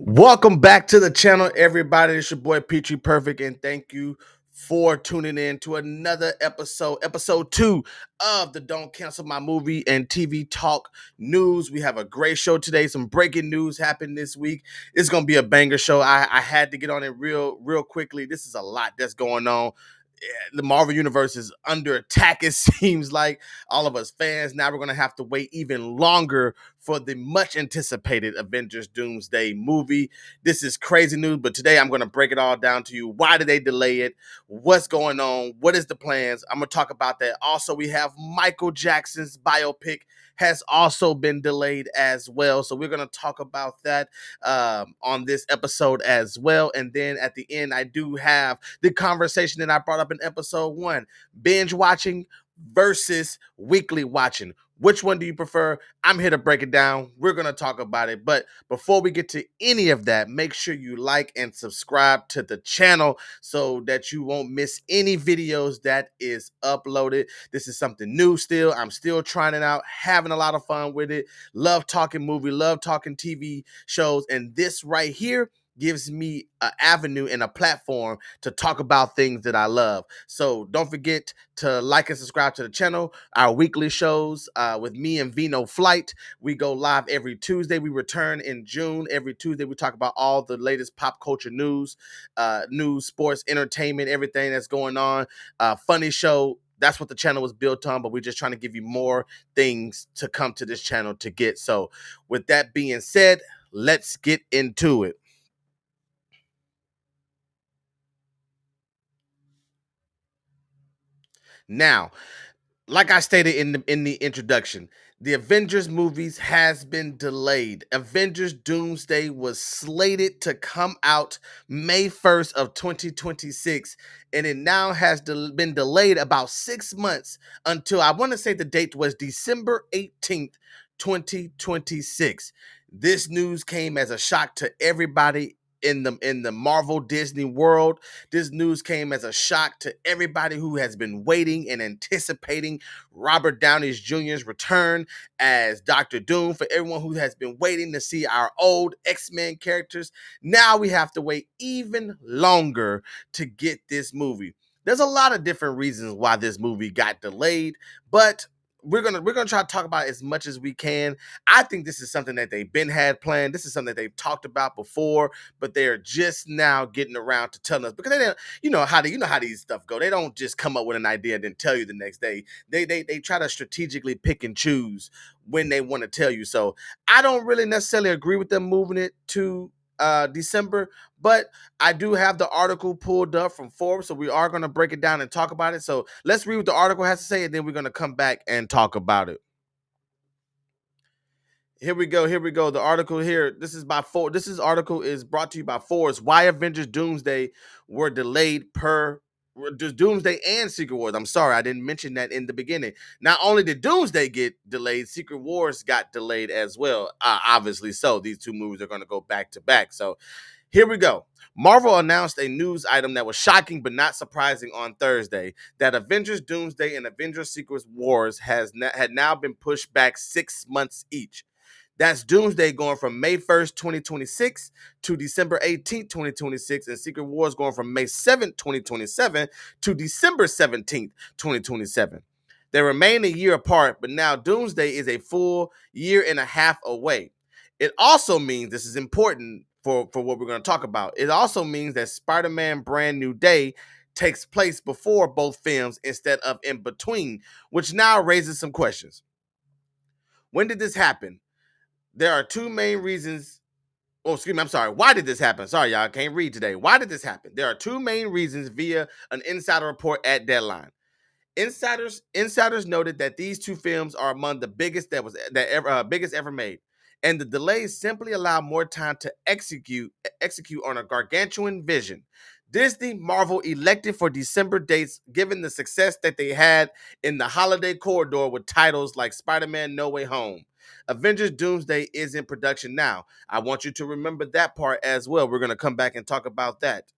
Welcome back to the channel, everybody. It's your boy PETRYPERFECT, and thank you for tuning in to another episode 2 of the Don't Cancel My Movie and TV Talk News. We have a great show today. Some breaking news happened this week. It's gonna be a banger show. I had to get on it real quickly. This is a lot that's going on. The Marvel Universe is under attack, it seems like. All of us fans, now we're going to have to wait even longer for the much anticipated Avengers Doomsday movie. This is crazy news, but today I'm going to break it all down to you. Why did they delay it? What's going on? What is the plans? I'm going to talk about that. Also, we have Michael Jackson's biopic has also been delayed as well. So we're going to talk about that on this episode as well. And then at the end, I do have the conversation that I brought up in episode 1, binge watching versus weekly watching. Which one do you prefer? I'm here to break it down. We're going to talk about it. But before we get to any of that, make sure you like and subscribe to the channel so that you won't miss any videos that is uploaded. This is something new still. I'm still trying it out, having a lot of fun with it. Love talking movie, love talking TV shows. And this right here gives me an avenue and a platform to talk about things that I love. So don't forget to like and subscribe to the channel. Our weekly shows with me and VINOFLIGHT. We go live every Tuesday. We return in June. Every Tuesday, we talk about all the latest pop culture news, sports, entertainment, everything that's going on. Funny show. That's what the channel was built on, but we're just trying to give you more things to come to this channel to get. So with that being said, let's get into it. Now, like I stated in the introduction, the Avengers movies has been delayed. Avengers Doomsday was slated to come out May 1st of 2026, and it now has been delayed about 6 months until, I want to say the date was December 18th, 2026. This news came as a shock to everybody in the Marvel Disney world. This news came as a shock to everybody who has been waiting and anticipating Robert Downey Jr.'s return as Doctor Doom. For everyone who has been waiting to see our old X-Men characters, now we have to wait even longer to get this movie. There's a lot of different reasons why this movie got delayed, but we're gonna try to talk about as much as we can. I think this is something that they've been had planned. This is something that they've talked about before, but they're just now getting around to telling us, because they don't, you know how these stuff go. They don't just come up with an idea and then tell you the next day. They try to strategically pick and choose when they want to tell you. So I don't really necessarily agree with them moving it to December, but I do have the article pulled up from Forbes, so we are going to break it down and talk about it. So let's read what the article has to say, and then we're going to come back and talk about it. Here we go. Here we go. The article here. This is by Forbes. Article is brought to you by Forbes. Why Avengers Doomsday were delayed per Doomsday and Secret Wars. I'm sorry, I didn't mention that in the beginning. Not only did Doomsday get delayed, Secret Wars got delayed as well. Obviously, so these two movies are going to go back to back. So here we go. Marvel announced a news item that was shocking but not surprising on Thursday, that Avengers Doomsday and Avengers Secret Wars had now been pushed back 6 months each. That's Doomsday going from May 1st, 2026 to December 18th, 2026, and Secret Wars going from May 7th, 2027 to December 17th, 2027. They remain a year apart, but now Doomsday is a full year and a half away. It also means, this is important for what we're going to talk about, it also means that Spider-Man Brand New Day takes place before both films instead of in between, which now raises some questions. When did this happen? There are two main reasons. Oh, excuse me. I'm sorry. Why did this happen? Sorry, y'all. I can't read today. Why did this happen? There are two main reasons via an insider report at Deadline. Insiders noted that these two films are among the biggest biggest ever made, and the delays simply allow more time to execute on a gargantuan vision. Disney Marvel elected for December dates given the success that they had in the holiday corridor with titles like Spider-Man No Way Home. Avengers Doomsday is in production now. I want you to remember that part as well. We're going to come back and talk about that.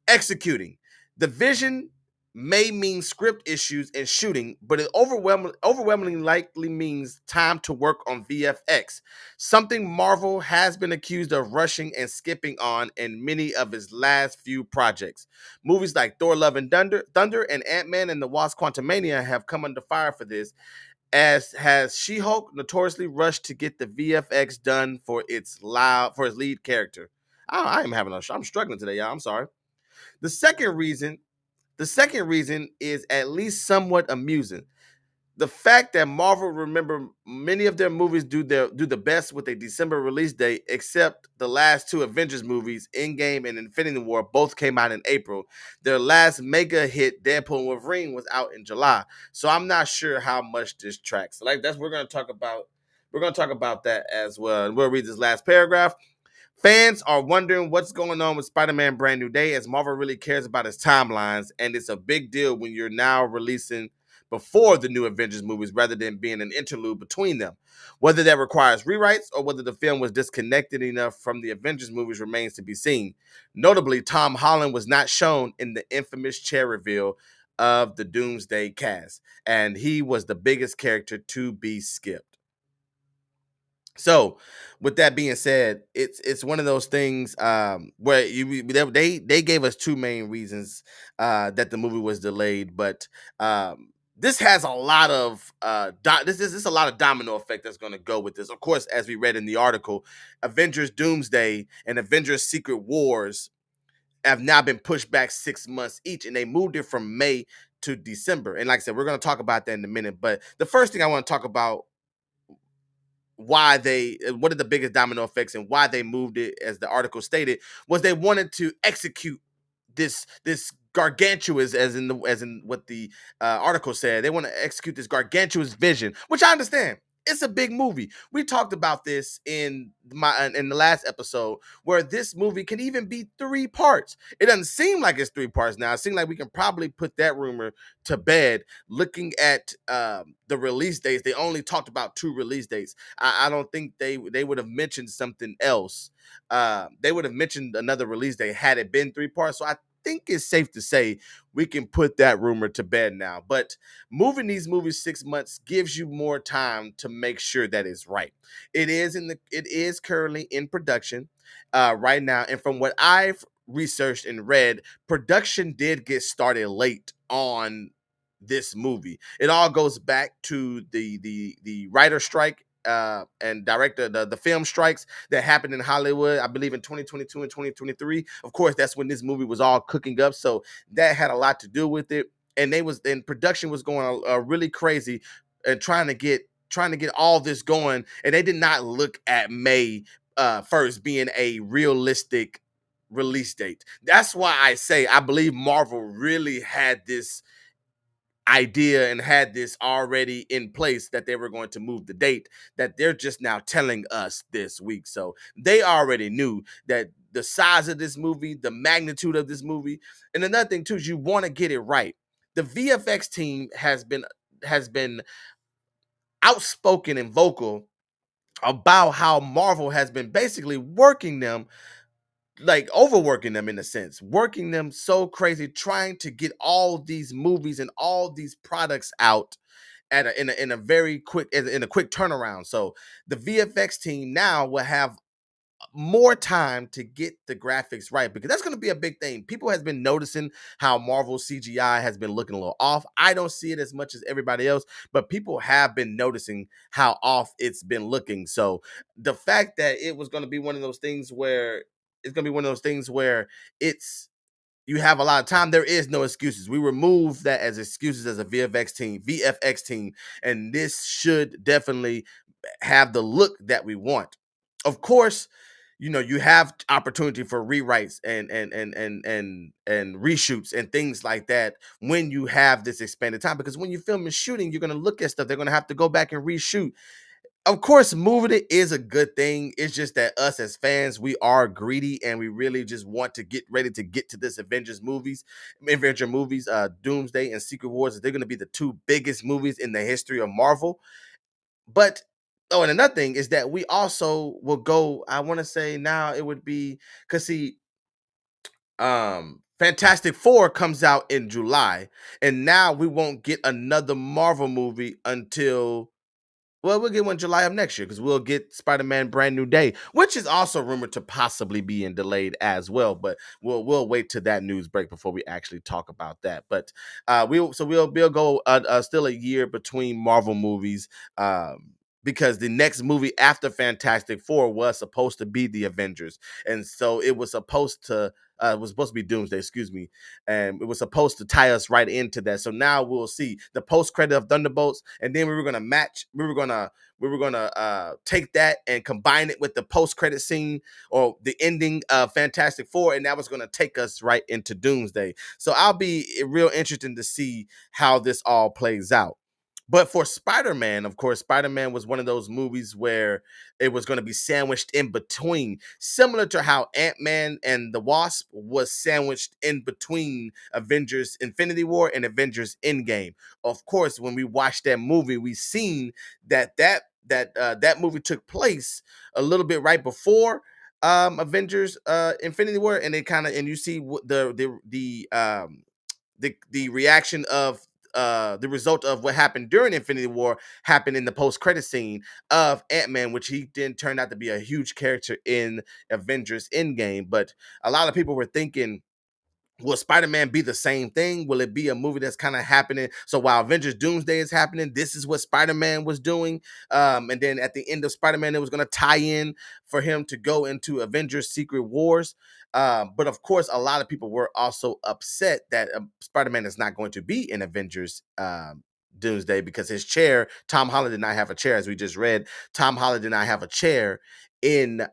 Executing. The vision may mean script issues and shooting, but it overwhelmingly likely means time to work on VFX, something Marvel has been accused of rushing and skipping on in many of his last few projects. Movies like Thor: Love and Thunder and Ant-Man and the Wasp: Quantumania have come under fire for this, as has She-Hulk notoriously rushed to get the VFX done for its lead character. I'm struggling today, y'all. I'm sorry. The second reason the second reason is at least somewhat amusing. The fact that Marvel, remember, many of their movies do the best with a December release date, except the last two Avengers movies, Endgame and Infinity War, both came out in April. Their last mega hit, Deadpool and Wolverine, was out in July. So I'm not sure how much this tracks. Like that's we're gonna talk about. We're gonna talk about that as well. And we'll read this last paragraph. Fans are wondering what's going on with Spider-Man Brand New Day, as Marvel really cares about its timelines, and it's a big deal when you're now releasing before the new Avengers movies rather than being an interlude between them. Whether that requires rewrites or whether the film was disconnected enough from the Avengers movies remains to be seen. Notably, Tom Holland was not shown in the infamous chair reveal of the Doomsday cast, and he was the biggest character to be skipped. So, with that being said, it's one of those things where they gave us two main reasons that the movie was delayed, but this has a lot of this is a lot of domino effect that's going to go with this. Of course, as we read in the article, Avengers Doomsday and Avengers Secret Wars have now been pushed back 6 months each, and they moved it from May to December. And like I said, we're going to talk about that in a minute. But the first thing I want to talk about what are the biggest domino effects and why they moved it, as the article stated, was they wanted to execute this gargantuous, as in what the article said, they want to execute this gargantuous vision, which I understand. It's a big movie. We talked about this in the last episode, where this movie can even be 3 parts. It doesn't seem like it's 3 parts now. It seems like we can probably put that rumor to bed. Looking at the release dates, they only talked about 2 release dates. I don't think they would have mentioned something else. They would have mentioned another release date had it been 3 parts. So I think it's safe to say we can put that rumor to bed now. But moving these movies 6 months gives you more time to make sure that it's right. It is currently in production right now, and from what I've researched and read, production did get started late on this movie. It all goes back to the writer strike and director the film strikes that happened in Hollywood, I believe in 2022 and 2023. Of course, that's when this movie was all cooking up, so that had a lot to do with it. And production was going really crazy and trying to get all this going, and they did not look at May first being a realistic release date. That's why I say I believe Marvel really had this idea and had this already in place, that they were going to move the date, that they're just now telling us this week. So they already knew that the size of this movie, the magnitude of this movie. And another thing too is you want to get it right. The VFX team has been outspoken and vocal about how Marvel has been basically working them, like overworking them in a sense, working them so crazy, trying to get all these movies and all these products out in a very quick, in a quick turnaround. So the VFX team now will have more time to get the graphics right, because that's going to be a big thing. People has been noticing how Marvel CGI has been looking a little off. I don't see it as much as everybody else, but people have been noticing how off it's been looking. So the fact that it was going to be one of those things where it's you have a lot of time, there is no excuses. We remove that as excuses as a VFX team, and this should definitely have the look that we want. Of course, you have opportunity for rewrites and reshoots and things like that when you have this expanded time, because when you film and shooting, you're going to look at stuff, they're going to have to go back and reshoot. Of course, moving it is a good thing. It's just that us as fans, we are greedy and we really just want to get ready to get to this Avenger movies, Doomsday and Secret Wars. They're going to be the two biggest movies in the history of Marvel. But and another thing is that we also will go. I want to say now it would be, because see, Fantastic Four comes out in July, and now we won't get another Marvel movie until, well, we'll get one July of next year because we'll get Spider-Man Brand New Day, which is also rumored to possibly being delayed as well. But we'll wait till that news break before we actually talk about that. But we'll go still a year between Marvel movies. Because the next movie after Fantastic Four was supposed to be the Avengers, and so it was supposed to be Doomsday, excuse me, and it was supposed to tie us right into that. So now we'll see the post credit of Thunderbolts, and then we were gonna take that and combine it with the post credit scene or the ending of Fantastic Four, and that was gonna take us right into Doomsday. So I'll be real interested to see how this all plays out. But for Spider-Man, of course, Spider-Man was one of those movies where it was going to be sandwiched in between, similar to how Ant-Man and the Wasp was sandwiched in between Avengers Infinity War and Avengers Endgame. Of course, when we watched that movie, we seen that movie took place a little bit right before Avengers Infinity War, and they kind of, and you see the reaction of the result of what happened during Infinity War happened in the post credit scene of Ant-Man, which he then turned out to be a huge character in Avengers Endgame. But a lot of people were thinking, will Spider-Man be the same thing? Will it be a movie that's kind of happening? So while Avengers Doomsday is happening, this is what Spider-Man was doing. And then at the end of Spider-Man, it was going to tie in for him to go into Avengers Secret Wars. But of course, a lot of people were also upset that Spider-Man is not going to be in Avengers Doomsday because his chair, Tom Holland did not have a chair, as we just read. Tom Holland did not have a chair in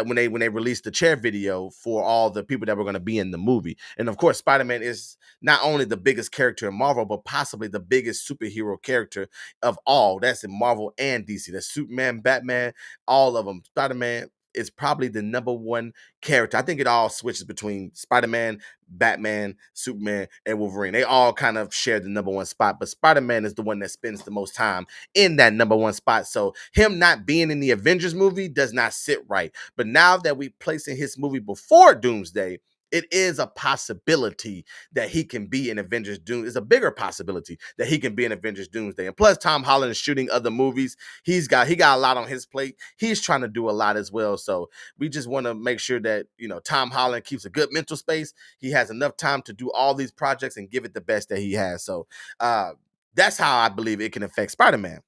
when they released the chair video for all the people that were going to be in the movie. And of course, Spider-Man is not only the biggest character in Marvel, but possibly the biggest superhero character of all. That's in Marvel and DC. That's Superman, Batman, all of them. Spider-Man is probably the number one character. I think it all switches between Spider-Man, Batman, Superman, and Wolverine. They all kind of share the number one spot, but Spider-Man is the one that spends the most time in that number one spot. So him not being in the Avengers movie does not sit right. But now that we placing his movie before Doomsday, it is a possibility that he can be in Avengers Doom. It's a bigger possibility that he can be in Avengers Doomsday. And plus, Tom Holland is shooting other movies. He got a lot on his plate. He's trying to do a lot as well. So we just want to make sure that Tom Holland keeps a good mental space. He has enough time to do all these projects and give it the best that he has. So that's how I believe it can affect Spider-Man.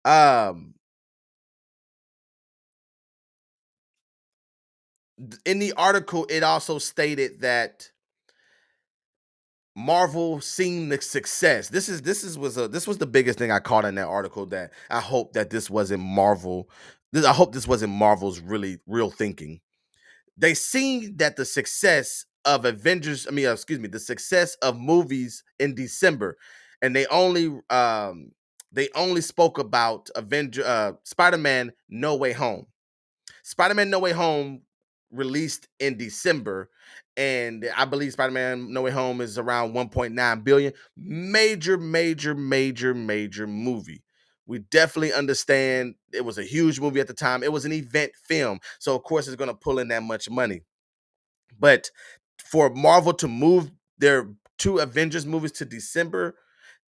Um, in the article, it also stated that Marvel seen the success. This was the biggest thing I caught in that article. That I hope that this wasn't Marvel. I hope this wasn't Marvel's really real thinking. They seen that the success of Avengers. I mean, excuse me, the success of movies in December, and they only spoke about Spider-Man No Way Home. Spider-Man No Way Home released in December, and I believe Spider-Man No Way Home is around 1.9 billion. Major, major, major, major movie. We definitely understand it was a huge movie at the time. It was an event film, so of course it's going to pull in that much money. But for Marvel to move their two Avengers movies to December,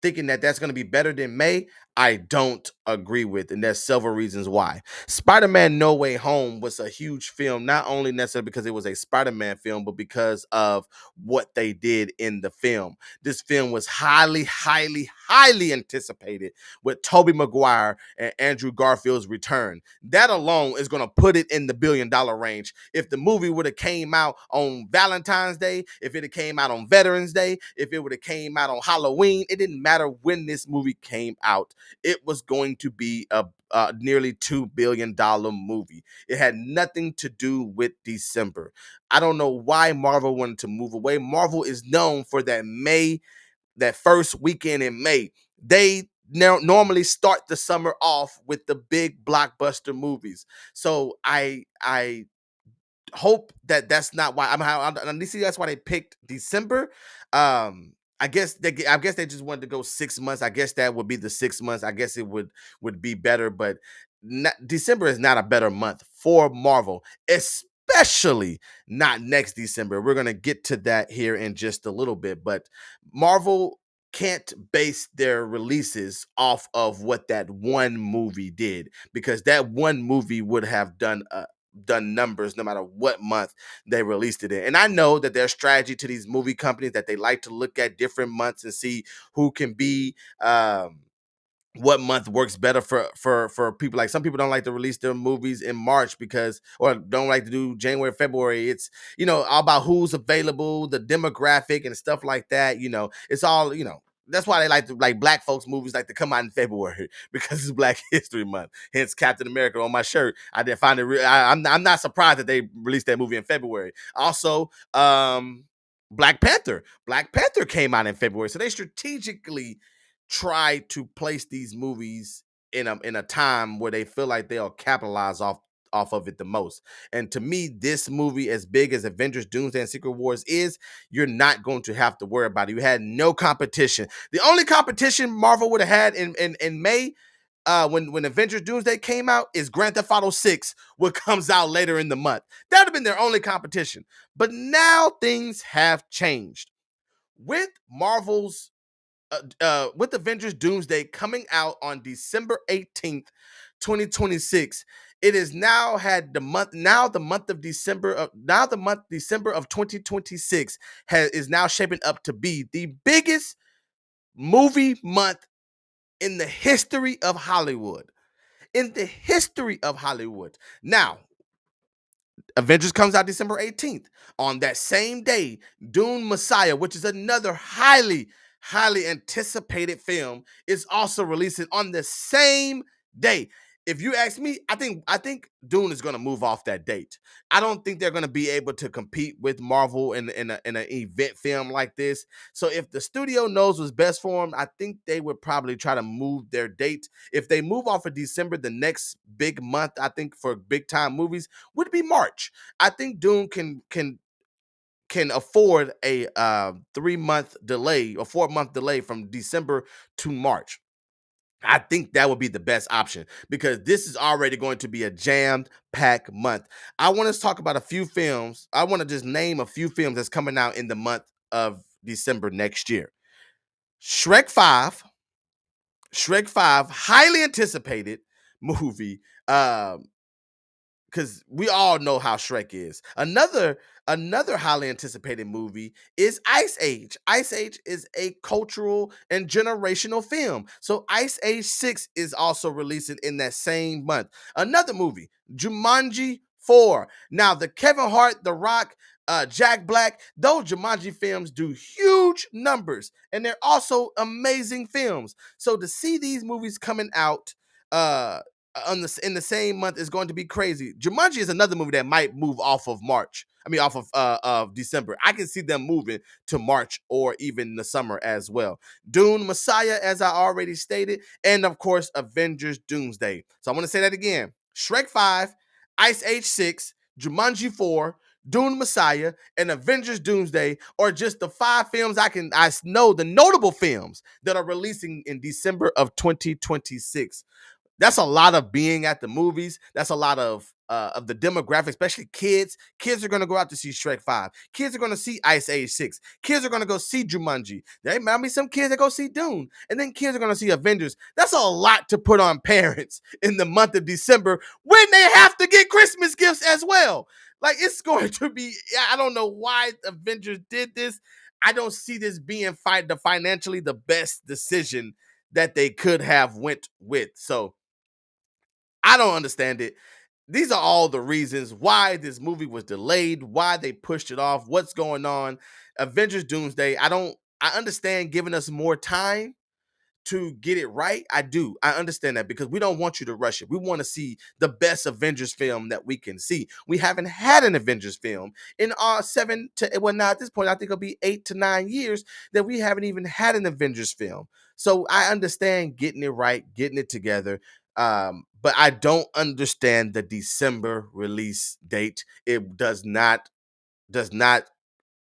thinking that that's going to be better than May, I don't agree with. And there's several reasons why. Spider-Man No Way Home was a huge film, not only necessarily because it was a Spider-Man film, but because of what they did in the film. This film was highly, highly, highly anticipated with Tobey Maguire and Andrew Garfield's return. That alone is going to put it in the $1 billion range. If the movie would have came out on Valentine's Day, if it had came out on Veterans Day, if it would have came out on Halloween, it didn't matter when this movie came out. It was going to be a nearly $2 billion movie. It had nothing to do with December. I don't know why Marvel wanted to move away. Marvel is known for that first weekend in May. They now normally start the summer off with the big blockbuster movies. So I hope that that's not why I see that's why they picked December. I guess they just wanted to go 6 months. I guess that would be the 6 months. I guess it would be better, but December is not a better month for Marvel, especially not next December. We're going to get to that here in just a little bit, but Marvel can't base their releases off of what that one movie did, because that one movie would have done numbers no matter what month they released it in. And I know that there's strategy to these movie companies, that they like to look at different months and see who can be what month works better for people. Like, some people don't like to release their movies in March, because, or don't like to do January, February. It's, all about who's available, the demographic and stuff like that. It's all, that's why they like to, like, black folks movies like to come out in February because it's Black History Month. Hence Captain America on my shirt. I did find it I'm not surprised that they released that movie in February. Also, Black Panther came out in February. So they strategically try to place these movies in a time where they feel like they'll capitalize off of it the most. And to me, this movie, as big as Avengers, Doomsday, and Secret Wars is, you're not going to have to worry about it. You had no competition. The only competition Marvel would have had in May, when Avengers Doomsday came out, is Grand Theft Auto 6, what comes out later in the month. That would have been their only competition. But now things have changed. With Marvel's with Avengers Doomsday coming out on December 18th, 2026, it has now had the month of December of 2026 is now shaping up to be the biggest movie month in the history of Hollywood. In the history of Hollywood. Now, Avengers comes out December 18th. On that same day, Dune Messiah, which is another highly anticipated film, is also releasing on the same day. If you ask me, I think Dune is going to move off that date. I don't think they're going to be able to compete with Marvel in an event film like this. So if the studio knows what's best for them, I think they would probably try to move their date. If they move off of December, the next big month, I think, for big time movies would be March. I think Dune can afford a 3-month delay or 4-month delay from December to March. I think that would be the best option, because this is already going to be a jam-packed month. I want to talk about a few films. I want to just name a few films that's coming out in the month of December next year. Shrek 5, highly anticipated movie. Because we all know how Shrek is. Another highly anticipated movie is Ice Age. Ice Age is a cultural and generational film. So Ice Age 6 is also releasing in that same month. Another movie, Jumanji 4. Now, the Kevin Hart, The Rock, Jack Black, those Jumanji films do huge numbers, and they're also amazing films. So to see these movies coming out in the same month is going to be crazy. Jumanji is another movie that might move off of March. I mean, off of December. I can see them moving to March or even the summer as well. Dune Messiah, as I already stated, and of course Avengers Doomsday. So I want to say that again: Shrek 5, Ice Age 6, Jumanji 4, Dune Messiah, and Avengers Doomsday, or just the 5 films I know, the notable films that are releasing in December of 2026. That's a lot of being at the movies. That's a lot of the demographic, especially kids. Kids are going to go out to see Shrek 5. Kids are going to see Ice Age 6. Kids are going to go see Jumanji. There might be some kids that go see Dune. And then kids are going to see Avengers. That's a lot to put on parents in the month of December when they have to get Christmas gifts as well. Like, it's going to be, I don't know why Avengers did this. I don't see this being financially the best decision that they could have went with. So I don't understand it. These are all the reasons why this movie was delayed, why they pushed it off, what's going on. Avengers Doomsday, I understand giving us more time to get it right. I do. I understand that, because we don't want you to rush it. We want to see the best Avengers film that we can see. We haven't had an Avengers film in our now at this point, I think it'll be 8 to 9 years that we haven't even had an Avengers film. So I understand getting it right, getting it together. But I don't understand the December release date. It does not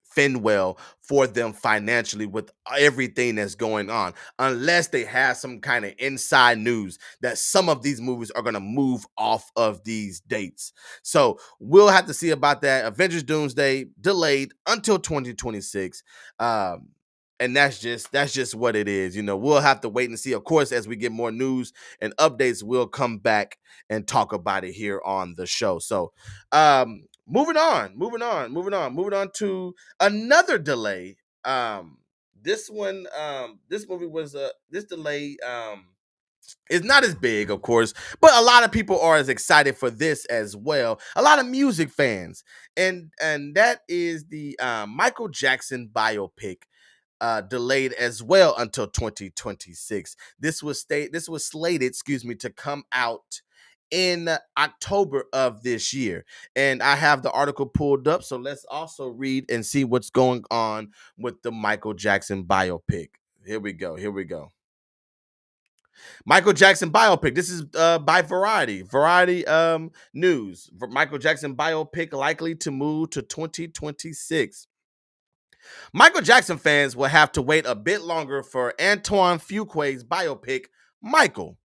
fend well for them financially with everything that's going on, unless they have some kind of inside news that some of these movies are going to move off of these dates. So we'll have to see about that. Avengers Doomsday delayed until 2026. And that's just what it is. We'll have to wait and see. Of course, as we get more news and updates, we'll come back and talk about it here on the show. So moving on to another delay. This movie was this delay is not as big, of course, but a lot of people are as excited for this as well. A lot of music fans, and that is the Michael Jackson biopic, delayed as well until 2026. This was slated, to come out in October of this year. And I have the article pulled up, so let's also read and see what's going on with the Michael Jackson biopic. Here we go. Michael Jackson biopic. This is by Variety. Variety News. Michael Jackson biopic likely to move to 2026. Michael Jackson fans will have to wait a bit longer for Antoine Fuqua's biopic, Michael.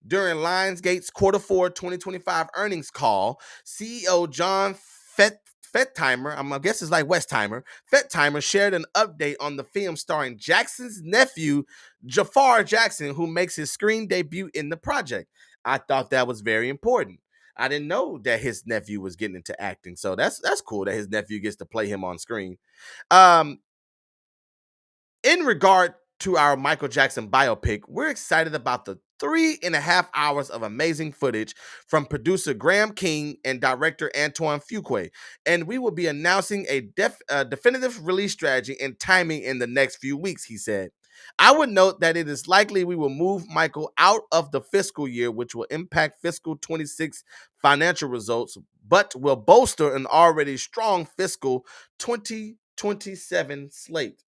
During Lionsgate's Q4 2025 earnings call, CEO John Fettheimer, I guess it's like Westheimer, Fettheimer shared an update on the film starring Jackson's nephew, Jafar Jackson, who makes his screen debut in the project. I thought that was very important. I didn't know that his nephew was getting into acting, so that's cool that his nephew gets to play him on screen. Um, in regard to our Michael Jackson biopic, we're excited about the 3.5 hours of amazing footage from producer Graham King and director Antoine Fuqua, and we will be announcing a definitive release strategy and timing in the next few weeks, he said. I would note that it is likely we will move Michael out of the fiscal year, which will impact fiscal 26 financial results, but will bolster an already strong fiscal 2027 slate.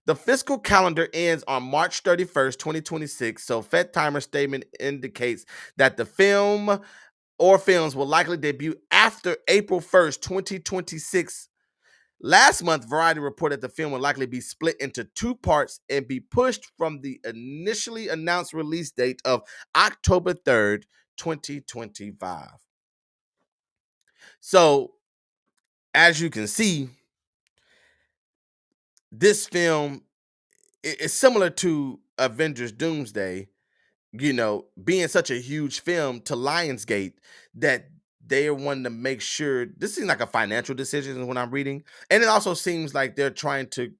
The fiscal calendar ends on March 31st, 2026, so Fettheimer's statement indicates that the film or films will likely debut after April 1st, 2026. Last month, Variety reported the film will likely be split into two parts and be pushed from the initially announced release date of October 3rd, 2025. So, as you can see, this film is similar to Avengers Doomsday, being such a huge film to Lionsgate that they are wanting to make sure. This seems like a financial decision when I'm reading, and it also seems like they're trying to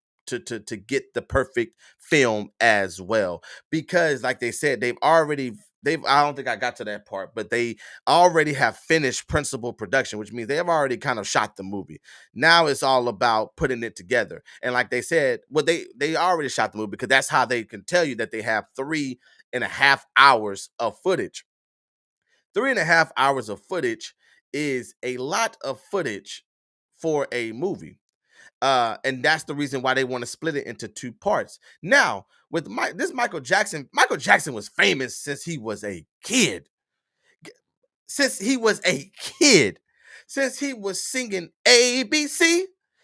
get the perfect film as well, because like they said, they've I don't think I got to that part, but they already have finished principal production, which means they have already kind of shot the movie. Now it's all about putting it together. And like they said, well, they already shot the movie, because that's how they can tell you that they have 3.5 hours of footage. 3.5 hours of footage is a lot of footage for a movie. And that's the reason why they want to split it into two parts. Now, with Michael Jackson was famous since he was a kid. Since he was a kid. Since he was singing ABC.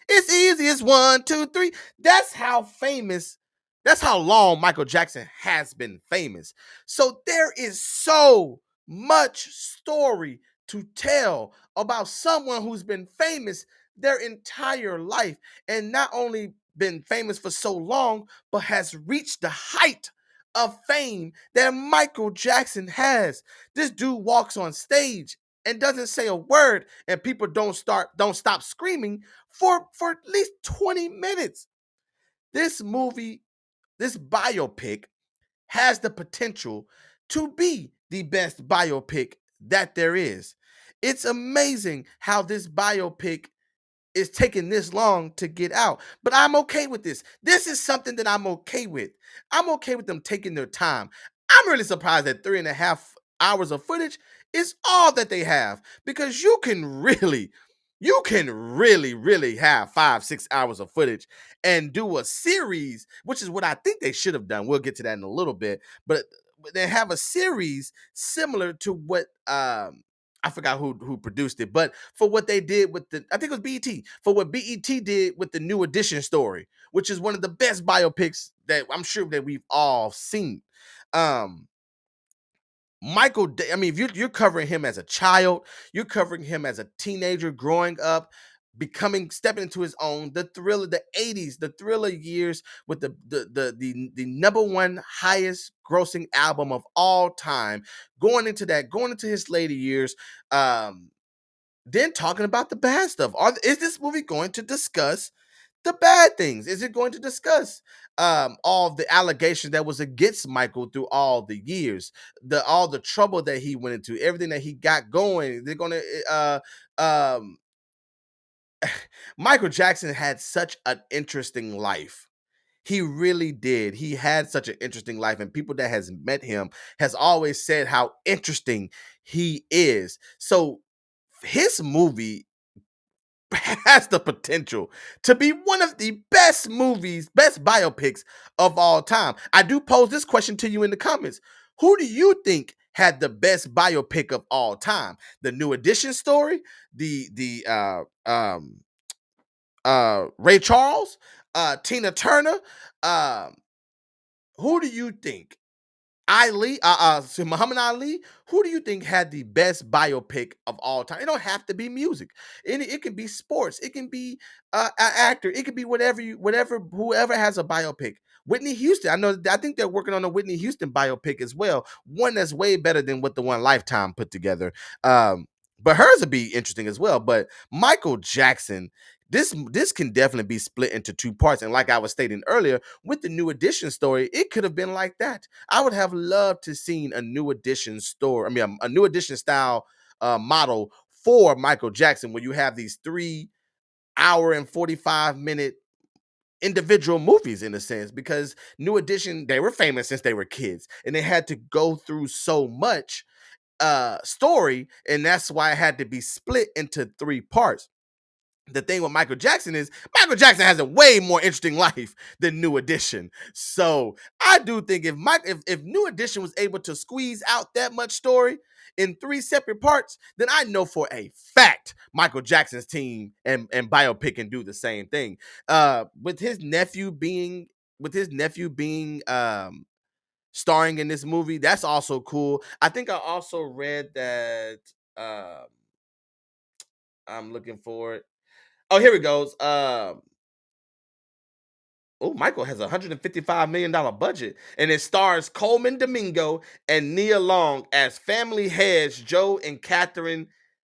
It's easy as 1, 2, 3. That's how famous, that's how long Michael Jackson has been famous. So there is so much story to tell about someone who's been famous their entire life, and not only been famous for so long, but has reached the height of fame that Michael Jackson has. This dude walks on stage and doesn't say a word, and people don't stop screaming for at least 20 minutes. This movie, this biopic, has the potential to be the best biopic that there is. It's amazing how this biopic is taking this long to get out. But I'm okay with this. This is something that I'm okay with. I'm okay with them taking their time. I'm really surprised that 3.5 hours of footage is all that they have, because you can really have 5, 6 hours of footage and do a series, which is what I think they should have done. We'll get to that in a little bit, but they have a series similar to what I forgot who produced it, but for what they did with the, I think it was BET, for what BET did with the New Edition story, which is one of the best biopics that I'm sure that we've all seen. Um, I mean, if you're covering him as a child, you're covering him as a teenager growing up, stepping into his own, the thriller, the 80s, the thriller years with the number one highest grossing album of all time, going into his later years, um, then talking about the bad stuff. Is this movie going to discuss the bad things? Is it going to discuss all of the allegations that was against Michael through all the years, all the trouble that he went into, everything that he got going? They're going to Michael Jackson had such an interesting life. He really did. He had such an interesting life, and people that has met him has always said how interesting he is. So his movie has the potential to be one of the best movies, best biopics of all time. I do pose this question to you in the comments. Who do you think had the best biopic of all time? The New Edition story, the Ray Charles, Tina Turner. Um, who do you think? So Muhammad Ali, who do you think had the best biopic of all time? It don't have to be music. It can be sports. It can be an actor. It could be whoever has a biopic. Whitney Houston. I think they're working on a Whitney Houston biopic as well. One that's way better than what the one Lifetime put together. But hers would be interesting as well. But Michael Jackson, this can definitely be split into two parts. And like I was stating earlier, with the New Edition story, it could have been like that. I would have loved to seen a New Edition story. I mean, a New Edition style model for Michael Jackson, where you have these 3 hour and 45 minute individual movies in a sense, because New Edition, they were famous since they were kids, and they had to go through so much story, and that's why it had to be split into 3 parts. The thing with Michael Jackson is Michael Jackson has a way more interesting life than New Edition. So I do think if New Edition was able to squeeze out that much story in 3 separate parts, then I know for a fact Michael Jackson's team and biopic can do the same thing. With his nephew being starring in this movie, that's also cool. I think I also read that I'm looking for it. Oh, here it goes. Oh, Michael has a $155 million budget, and it stars Coleman Domingo and Nia Long as family heads Joe and Catherine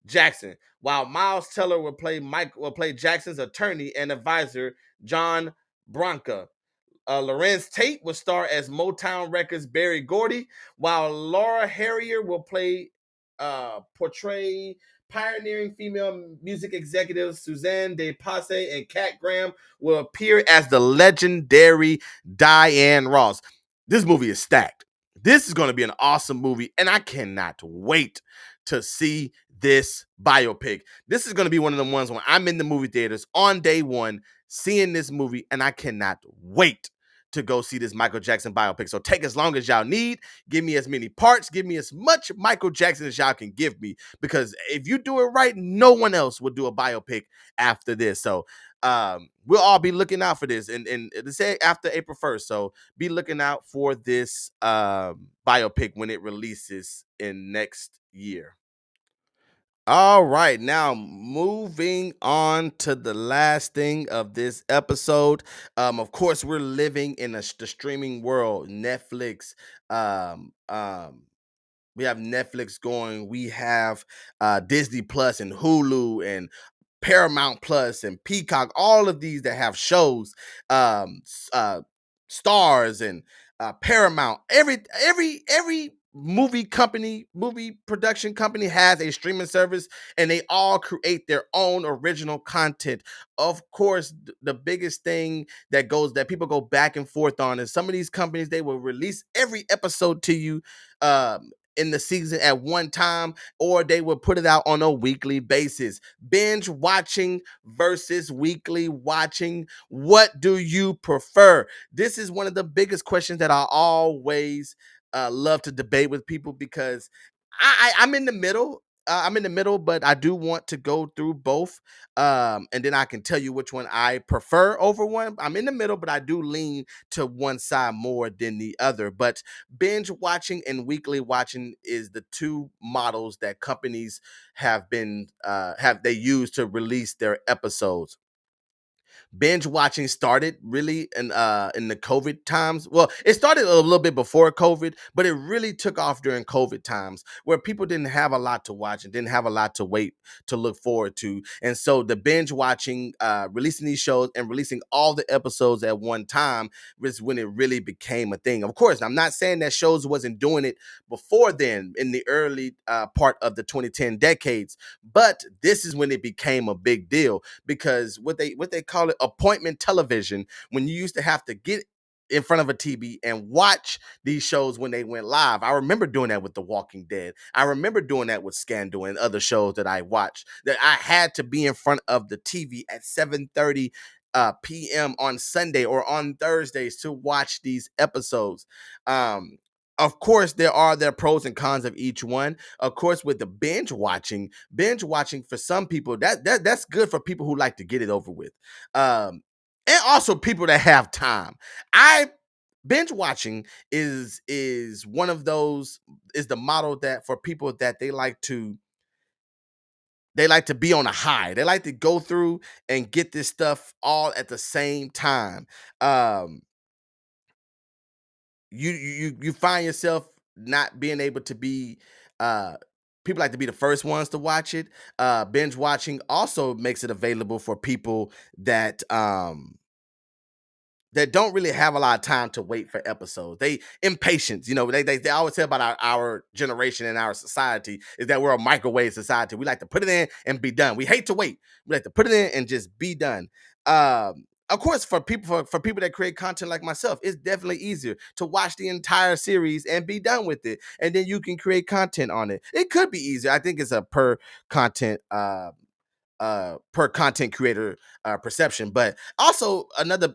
Jackson, while Miles Teller will play Jackson's attorney and advisor John Branca. Lorenz Tate will star as Motown Records Barry Gordy, while Laura Harrier will portray pioneering female music executives Suzanne De Passe and Cat Graham will appear as the legendary Diane Ross. This movie is stacked. This is going to be an awesome movie, and I cannot wait to see this biopic. This is going to be one of the ones when I'm in the movie theaters on day one, seeing this movie, and I cannot wait to go see this Michael Jackson biopic. So take as long as y'all need. Give me as many parts. Give me as much Michael Jackson as y'all can give me. Because if you do it right, no one else will do a biopic after this. So we'll all be looking out for this. And they say after April 1st. So be looking out for this biopic when it releases in next year. All right, now moving on to the last thing of this episode. Of course, we're living in the streaming world. Netflix, we have Netflix going. We have Disney Plus and Hulu and Paramount Plus and Peacock. All of these that have shows, Stars and Paramount. Every movie production company has a streaming service, and they all create their own original content. Of course, the biggest thing that people go back and forth on is some of these companies, they will release every episode to you in the season at one time, or they will put it out on a weekly basis. Binge watching versus weekly watching. What do you prefer? This is one of the biggest questions that I always love to debate with people, because I'm in the middle. I'm in the middle, but I do want to go through both, and then I can tell you which one I prefer over one. I'm in the middle, but I do lean to one side more than the other. But binge watching and weekly watching is the two models that companies have they used to release their episodes. Binge watching started really in the COVID times. Well, it started a little bit before COVID, but it really took off during COVID times where people didn't have a lot to watch and didn't have a lot to wait to look forward to. And so the binge watching, releasing these shows and releasing all the episodes at one time was when it really became a thing. Of course, I'm not saying that shows wasn't doing it before then in the early part of the 2010 decades, but this is when it became a big deal because what they call it appointment television, when you used to have to get in front of a TV and watch these shows when they went live. I remember doing that with The Walking Dead. I remember doing that with Scandal and other shows that I watched. That I had to be in front of the TV at 7:30 p.m. on Sunday or on Thursdays to watch these episodes. Of course, there are their pros and cons of each one. Of course, with the binge watching for some people that's good for people who like to get it over with, and also people that have time. I Binge watching is one of those, is the model that for people that they like to be on a high. They like to go through and get this stuff all at the same time. Um, you find yourself not being able to be uh people like to be the first ones to watch it. Binge watching also makes it available for people that don't really have a lot of time to wait for episodes. They impatience, they always say about our generation and our society is that we're a microwave society. We like to put it in and be done. We hate to wait. We like to put it in and just be done. Of course, for people that create content like myself, it's definitely easier to watch the entire series and be done with it, and then you can create content on it. It could be easier. I think it's a content per content creator perception. But also another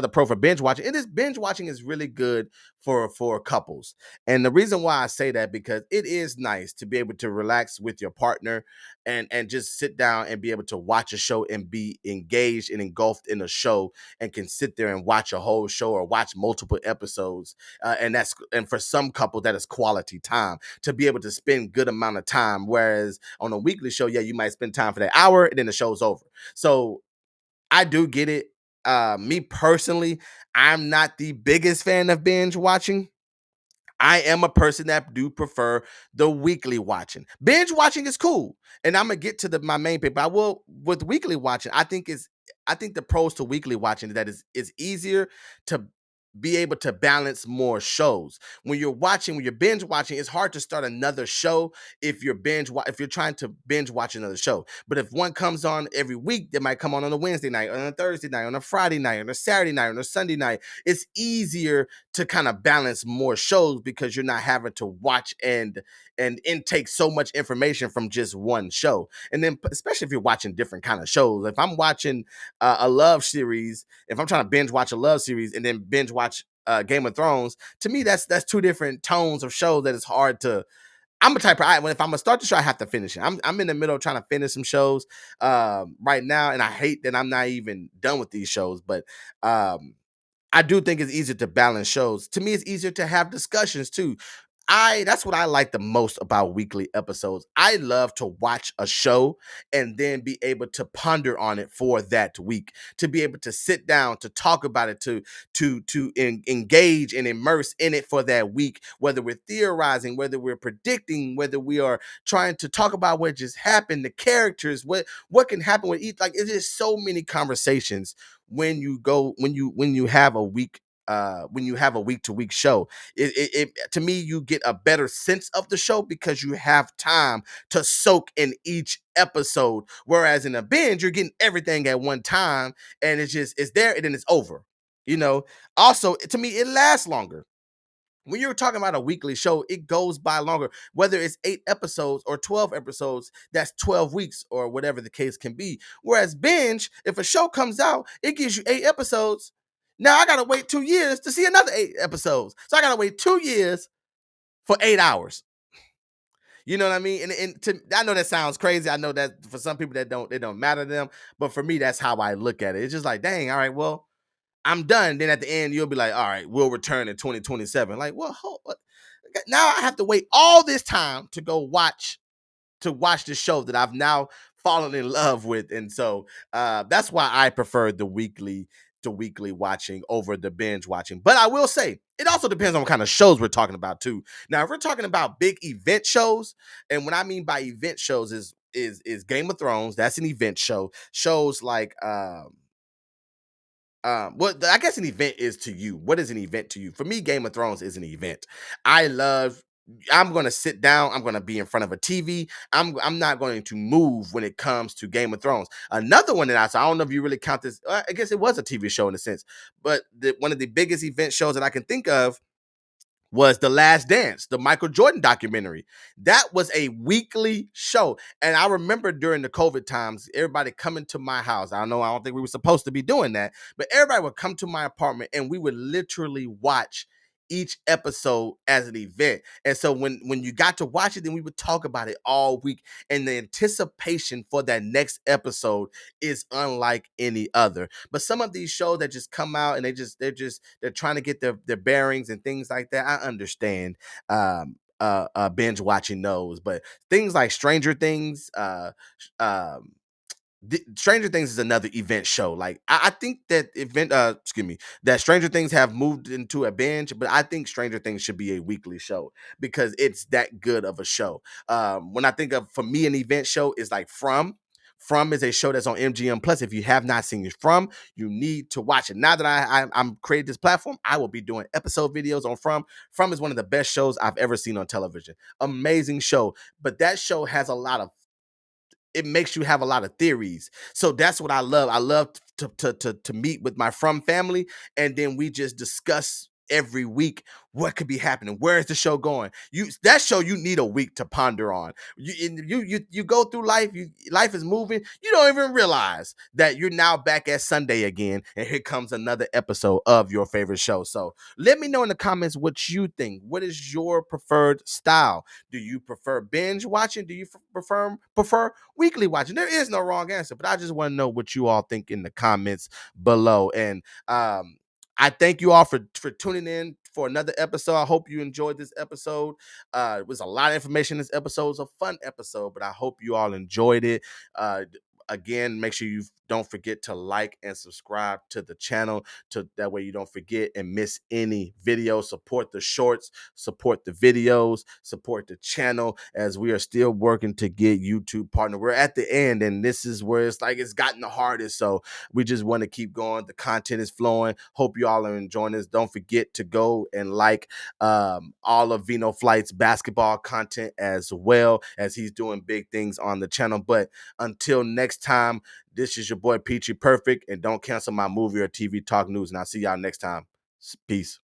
pro for binge watching, it is binge watching is really good for couples. And the reason why I say that, because it is nice to be able to relax with your partner and just sit down and be able to watch a show and be engaged and engulfed in a show, and can sit there and watch a whole show or watch multiple episodes. And for some couple, that is quality time to be able to spend good amount of time. Whereas on a weekly show, yeah, you might spend time for that hour and then the show's over. So I do get it. Me personally, I'm not the biggest fan of binge watching. I am a person that do prefer the weekly watching. Binge watching is cool, and I'm gonna get to my main pick. But I will with weekly watching. I think the pros to weekly watching is that is easier to be able to balance more shows. When you're binge watching, it's hard to start another show if you're trying to binge watch another show. But if one comes on every week, that might come on a Wednesday night, on a Thursday night, on a Friday night, on a Saturday night, on a Sunday night. It's easier to kind of balance more shows because you're not having to watch and intake so much information from just one show. And then especially if you're watching different kind of shows. If I'm watching a love series, if I'm trying to binge watch a love series and then binge watch Game of Thrones, to me that's two different tones of shows that is hard to. I'm a type of when if I'm gonna start the show, I have to finish it. I'm in the middle of trying to finish some shows right now, and I hate that I'm not even done with these shows. But I do think it's easier to balance shows. To me, it's easier to have discussions too. That's what I like the most about weekly episodes. I love to watch a show and then be able to ponder on it for that week, to be able to sit down, to talk about it, to engage and immerse in it for that week, whether we're theorizing, whether we're predicting, whether we are trying to talk about what just happened, the characters, what can happen with each. Like, it's just so many conversations when you have a week to week show. To me, you get a better sense of the show because you have time to soak in each episode. Whereas in a binge, you're getting everything at one time, and it's there and then it's over. You know. Also, to me, it lasts longer. When you're talking about a weekly show, it goes by longer. Whether it's 8 episodes or 12 episodes, that's 12 weeks or whatever the case can be. Whereas binge, if a show comes out, it gives you 8 episodes. Now I gotta wait 2 years to see another 8 episodes. So I gotta wait 2 years for 8 hours. You know what I mean? I know that sounds crazy. I know that for some people that don't, it don't matter to them. But for me, that's how I look at it. It's just like, dang, all right, well, I'm done. Then at the end, you'll be like, all right, we'll return in 2027. Like, well, now I have to wait all this time to go watch the show that I've now fallen in love with. And so that's why I prefer the weekly watching over the binge watching. But I will say it also depends on what kind of shows we're talking about too. Now, if we're talking about big event shows, and what I mean by event shows is Game of Thrones, that's an event show. Shows like what I guess an event is to you. What is an event to you? For me, Game of Thrones is an event. I love. I'm gonna sit down. I'm gonna be in front of a TV. I'm not going to move when it comes to Game of Thrones. Another one that I don't know if you really count this. I guess it was a TV show in a sense, but one of the biggest event shows that I can think of was The Last Dance, the Michael Jordan documentary. That was a weekly show. And I remember during the COVID times, everybody coming to my house. I don't think we were supposed to be doing that, but everybody would come to my apartment and we would literally watch each episode as an event. And so when you got to watch it, then we would talk about it all week. And the anticipation for that next episode is unlike any other. But some of these shows that just come out and they're trying to get their bearings and things like that. I understand binge watching those, but things like Stranger Things, Stranger Things is another event show. Like I think that that Stranger Things have moved into a binge, but I think Stranger Things should be a weekly show because it's that good of a show. When I think of, for me, an event show is like From is a show that's on MGM Plus. If you have not seen From, you need to watch it. Now that I'm created this platform, I will be doing episode videos on From. From is one of the best shows I've ever seen on television. Amazing show, but that show has a lot of it makes you have a lot of theories. So that's what I love. I love to meet with my From family, and then we just discuss every week what could be happening. Where is the show going? That show you need a week to ponder on. You go through life. Life is moving. You don't even realize that you're now back at Sunday again, and here comes another episode of your favorite show. So let me know in the comments what you think. What is your preferred style? Do you prefer binge watching? Do you prefer weekly watching? There is no wrong answer, but I just want to know what you all think in the comments below. And I thank you all for tuning in for another episode. I hope you enjoyed this episode. It was a lot of information. This episode was a fun episode, but I hope you all enjoyed it. Again, make sure you don't forget to like and subscribe to the channel, to that way you don't forget and miss any video. Support the shorts, support the videos, support the channel, as we are still working to get YouTube partner. We're at the end, and this is where it's gotten the hardest. So we just want to keep going. The content is flowing. Hope you all are enjoying this. Don't forget to go and like all of VINOFLIGHT's basketball content, as well as he's doing big things on the channel. But until next time, this is your boy Petry Perfect, and don't cancel my movie or TV talk news. And I'll see y'all next time. Peace.